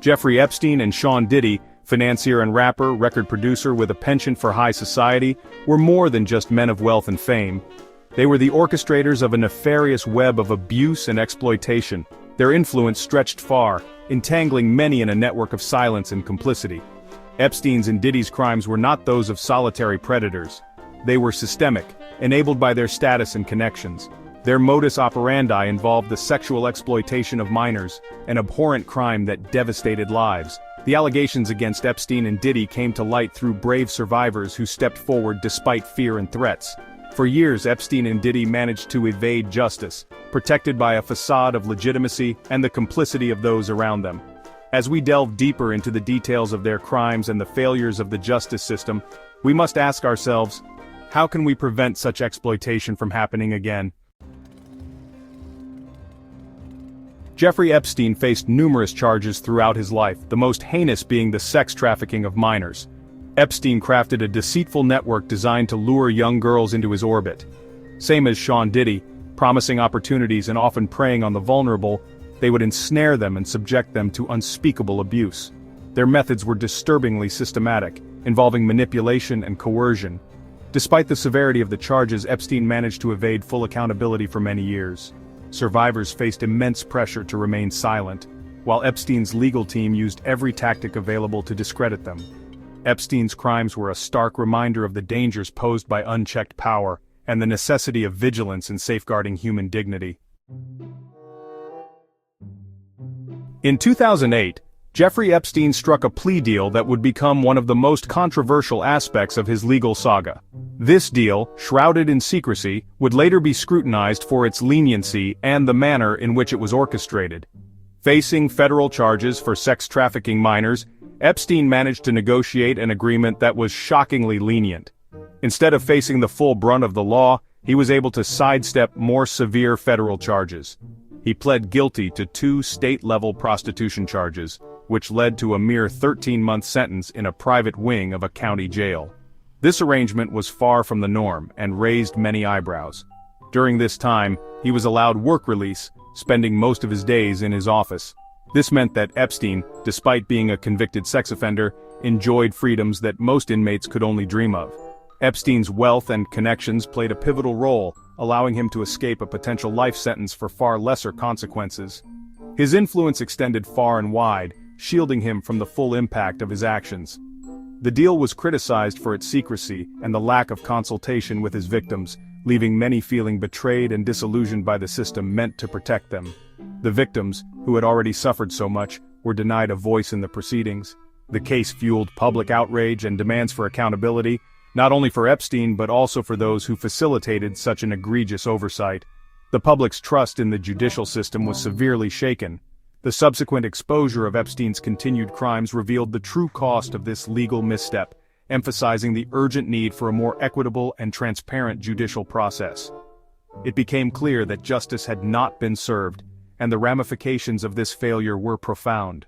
Jeffrey Epstein and Shawn Dady, financier and rapper, record producer with a penchant for high society, were more than just men of wealth and fame. They were the orchestrators of a nefarious web of abuse and exploitation. Their influence stretched far, entangling many in a network of silence and complicity. Epstein's and Diddy's crimes were not those of solitary predators. They were systemic, enabled by their status and connections. Their modus operandi involved the sexual exploitation of minors, an abhorrent crime that devastated lives. The allegations against Epstein and Diddy came to light through brave survivors who stepped forward despite fear and threats. For years, Epstein and Diddy managed to evade justice, protected by a facade of legitimacy and the complicity of those around them. As we delve deeper into the details of their crimes and the failures of the justice system, we must ask ourselves, how can we prevent such exploitation from happening again? Jeffrey Epstein faced numerous charges throughout his life, the most heinous being the sex trafficking of minors. Epstein crafted a deceitful network designed to lure young girls into his orbit. Same as Shawn Dady, promising opportunities and often preying on the vulnerable, they would ensnare them and subject them to unspeakable abuse. Their methods were disturbingly systematic, involving manipulation and coercion. Despite the severity of the charges, Epstein managed to evade full accountability for many years. Survivors faced immense pressure to remain silent, while Epstein's legal team used every tactic available to discredit them. Epstein's crimes were a stark reminder of the dangers posed by unchecked power, and the necessity of vigilance in safeguarding human dignity. In 2008, Jeffrey Epstein struck a plea deal that would become one of the most controversial aspects of his legal saga. This deal, shrouded in secrecy, would later be scrutinized for its leniency and the manner in which it was orchestrated. Facing federal charges for sex trafficking minors, Epstein managed to negotiate an agreement that was shockingly lenient. Instead of facing the full brunt of the law, he was able to sidestep more severe federal charges. He pled guilty to 2 state-level prostitution charges, which led to a mere 13-month sentence in a private wing of a county jail. This arrangement was far from the norm and raised many eyebrows. During this time, he was allowed work release, spending most of his days in his office. This meant that Epstein, despite being a convicted sex offender, enjoyed freedoms that most inmates could only dream of. Epstein's wealth and connections played a pivotal role, allowing him to escape a potential life sentence for far lesser consequences. His influence extended far and wide, shielding him from the full impact of his actions. The deal was criticized for its secrecy and the lack of consultation with his victims, leaving many feeling betrayed and disillusioned by the system meant to protect them. The victims, who had already suffered so much, were denied a voice in the proceedings. The case fueled public outrage and demands for accountability, not only for Epstein but also for those who facilitated such an egregious oversight. The public's trust in the judicial system was severely shaken. The subsequent exposure of Epstein's continued crimes revealed the true cost of this legal misstep, emphasizing the urgent need for a more equitable and transparent judicial process. It became clear that justice had not been served, and the ramifications of this failure were profound.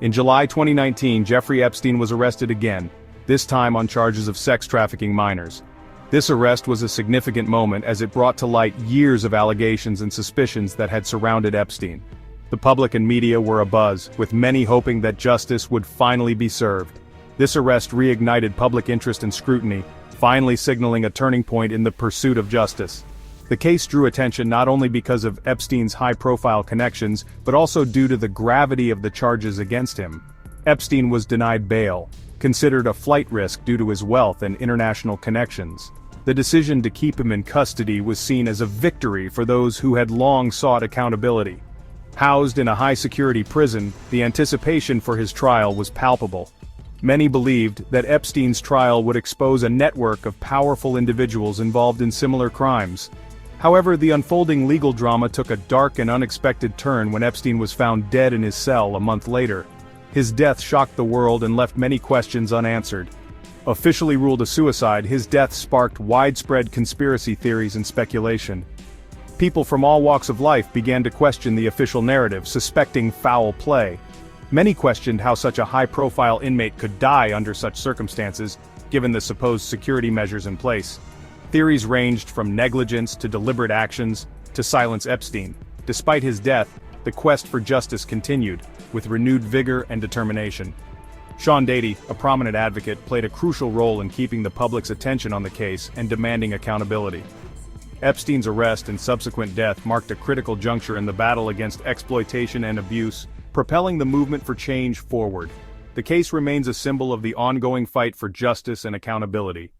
In July 2019, Jeffrey Epstein was arrested again, this time on charges of sex trafficking minors. This arrest was a significant moment as it brought to light years of allegations and suspicions that had surrounded Epstein. The public and media were abuzz, with many hoping that justice would finally be served. This arrest reignited public interest and scrutiny, finally signaling a turning point in the pursuit of justice. The case drew attention not only because of Epstein's high-profile connections, but also due to the gravity of the charges against him. Epstein was denied bail, considered a flight risk due to his wealth and international connections. The decision to keep him in custody was seen as a victory for those who had long sought accountability. Housed in a high-security prison, the anticipation for his trial was palpable. Many believed that Epstein's trial would expose a network of powerful individuals involved in similar crimes. However, the unfolding legal drama took a dark and unexpected turn when Epstein was found dead in his cell a month later. His death shocked the world and left many questions unanswered. Officially ruled a suicide, his death sparked widespread conspiracy theories and speculation. People from all walks of life began to question the official narrative, suspecting foul play. Many questioned how such a high-profile inmate could die under such circumstances, given the supposed security measures in place. Theories ranged from negligence to deliberate actions to silence Epstein. Despite his death, the quest for justice continued, with renewed vigor and determination. Shawn Dady, a prominent advocate, played a crucial role in keeping the public's attention on the case and demanding accountability. Epstein's arrest and subsequent death marked a critical juncture in the battle against exploitation and abuse, propelling the movement for change forward. The case remains a symbol of the ongoing fight for justice and accountability.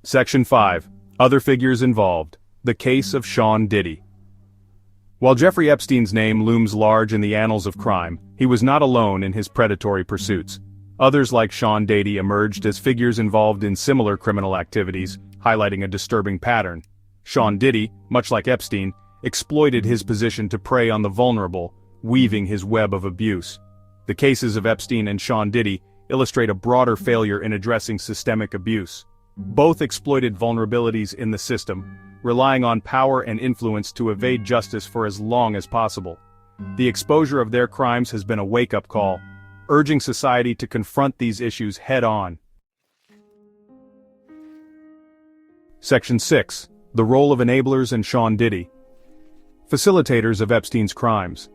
Section 5. Other figures involved. The case of Shawn Dady. While Jeffrey Epstein's name looms large in the annals of crime, he was not alone in his predatory pursuits. Others like Shawn Dady emerged as figures involved in similar criminal activities, highlighting a disturbing pattern. Shawn Dady, much like Epstein, exploited his position to prey on the vulnerable, weaving his web of abuse. The cases of Epstein and Shawn Dady illustrate a broader failure in addressing systemic abuse. Both exploited vulnerabilities in the system, relying on power and influence to evade justice for as long as possible. The exposure of their crimes has been a wake-up call, urging society to confront these issues head-on. Section 6. The role of enablers and Shawn Dady. Facilitators of Epstein's crimes.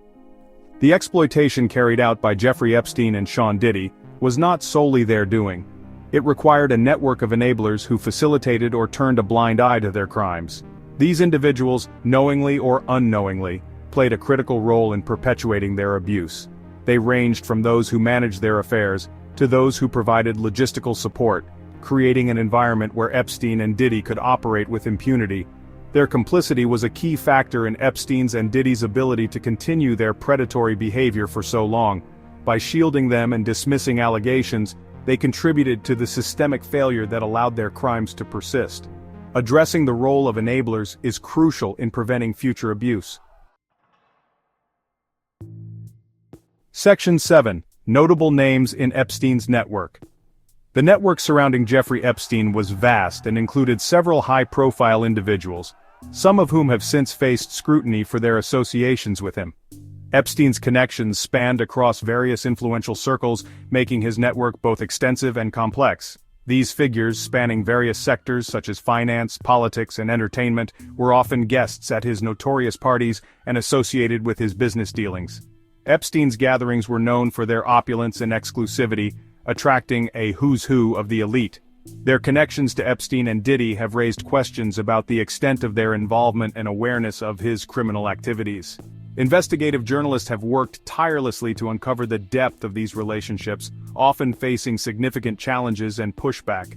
The exploitation carried out by Jeffrey Epstein and Shawn Dady was not solely their doing. It required a network of enablers who facilitated or turned a blind eye to their crimes. These individuals, knowingly or unknowingly, played a critical role in perpetuating their abuse. They ranged from those who managed their affairs, to those who provided logistical support, creating an environment where Epstein and Diddy could operate with impunity. Their complicity was a key factor in Epstein's and Diddy's ability to continue their predatory behavior for so long. By shielding them and dismissing allegations, they contributed to the systemic failure that allowed their crimes to persist. Addressing the role of enablers is crucial in preventing future abuse. Section 7. Notable names in Epstein's network. The network surrounding Jeffrey Epstein was vast and included several high-profile individuals, some of whom have since faced scrutiny for their associations with him. Epstein's connections spanned across various influential circles, making his network both extensive and complex. These figures, spanning various sectors such as finance, politics, and entertainment, were often guests at his notorious parties and associated with his business dealings. Epstein's gatherings were known for their opulence and exclusivity, attracting a who's who of the elite. Their connections to Epstein and Diddy have raised questions about the extent of their involvement and awareness of his criminal activities. Investigative journalists have worked tirelessly to uncover the depth of these relationships, often facing significant challenges and pushback.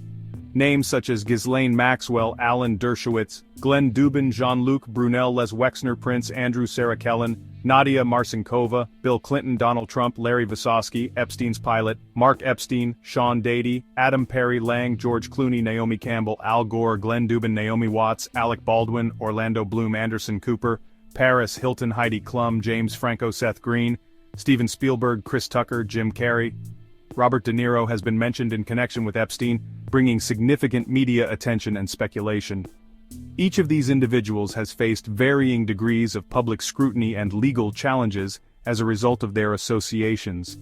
Names such as Ghislaine Maxwell, Alan Dershowitz, Glenn Dubin, Jean-Luc Brunel, Les Wexner, Prince Andrew, Sarah Kellen, Nadia Marcinkova, Bill Clinton, Donald Trump, Larry Visosky, Epstein's pilot, Mark Epstein, Shawn Dady, Adam Perry Lang, George Clooney, Naomi Campbell, Al Gore, Glenn Dubin, Naomi Watts, Alec Baldwin, Orlando Bloom, Anderson Cooper, Paris Hilton, Heidi Klum, James Franco, Seth Green, Steven Spielberg, Chris Tucker, Jim Carrey. Robert De Niro has been mentioned in connection with Epstein, bringing significant media attention and speculation. Each of these individuals has faced varying degrees of public scrutiny and legal challenges as a result of their associations.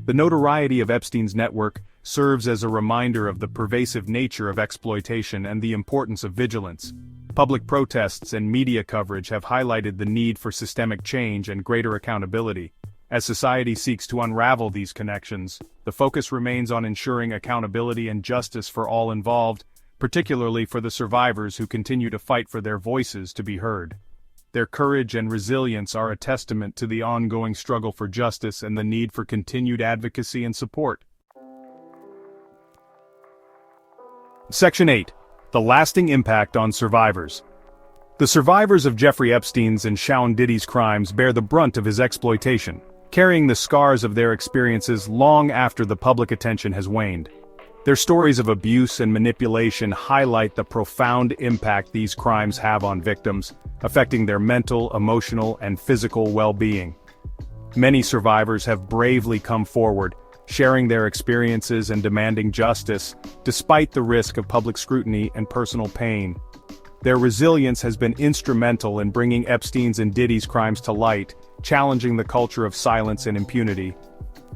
The notoriety of Epstein's network serves as a reminder of the pervasive nature of exploitation and the importance of vigilance. Public protests and media coverage have highlighted the need for systemic change and greater accountability. As society seeks to unravel these connections, the focus remains on ensuring accountability and justice for all involved, particularly for the survivors who continue to fight for their voices to be heard. Their courage and resilience are a testament to the ongoing struggle for justice and the need for continued advocacy and support. Section 8. The lasting impact on survivors. The survivors of Jeffrey Epstein's and Shawn Dady's crimes bear the brunt of his exploitation, carrying the scars of their experiences long after the public attention has waned. Their stories of abuse and manipulation highlight the profound impact these crimes have on victims, affecting their mental, emotional, and physical well-being. Many survivors have bravely come forward, sharing their experiences and demanding justice, despite the risk of public scrutiny and personal pain. Their resilience has been instrumental in bringing Epstein's and Diddy's crimes to light, challenging the culture of silence and impunity.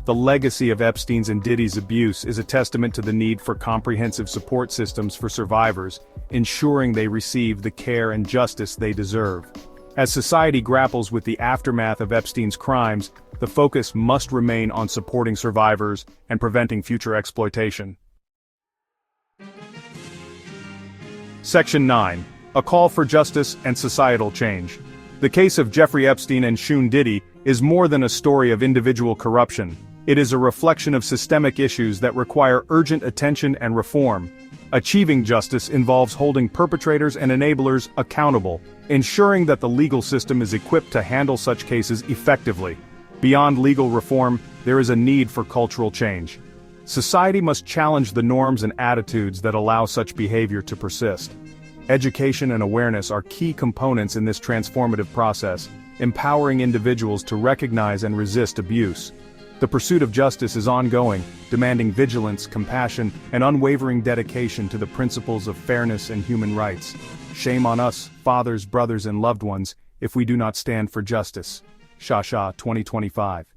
The legacy of Epstein's and Diddy's abuse is a testament to the need for comprehensive support systems for survivors, ensuring they receive the care and justice they deserve. As society grapples with the aftermath of Epstein's crimes, the focus must remain on supporting survivors and preventing future exploitation. Section 9. A call for justice and societal change. The case of Jeffrey Epstein and Shawn Dady is more than a story of individual corruption. It is a reflection of systemic issues that require urgent attention and reform. Achieving justice involves holding perpetrators and enablers accountable, ensuring that the legal system is equipped to handle such cases effectively. Beyond legal reform, there is a need for cultural change. Society must challenge the norms and attitudes that allow such behavior to persist. Education and awareness are key components in this transformative process, empowering individuals to recognize and resist abuse. The pursuit of justice is ongoing, demanding vigilance, compassion, and unwavering dedication to the principles of fairness and human rights. Shame on us, fathers, brothers, and loved ones, if we do not stand for justice. Shasha, 2025.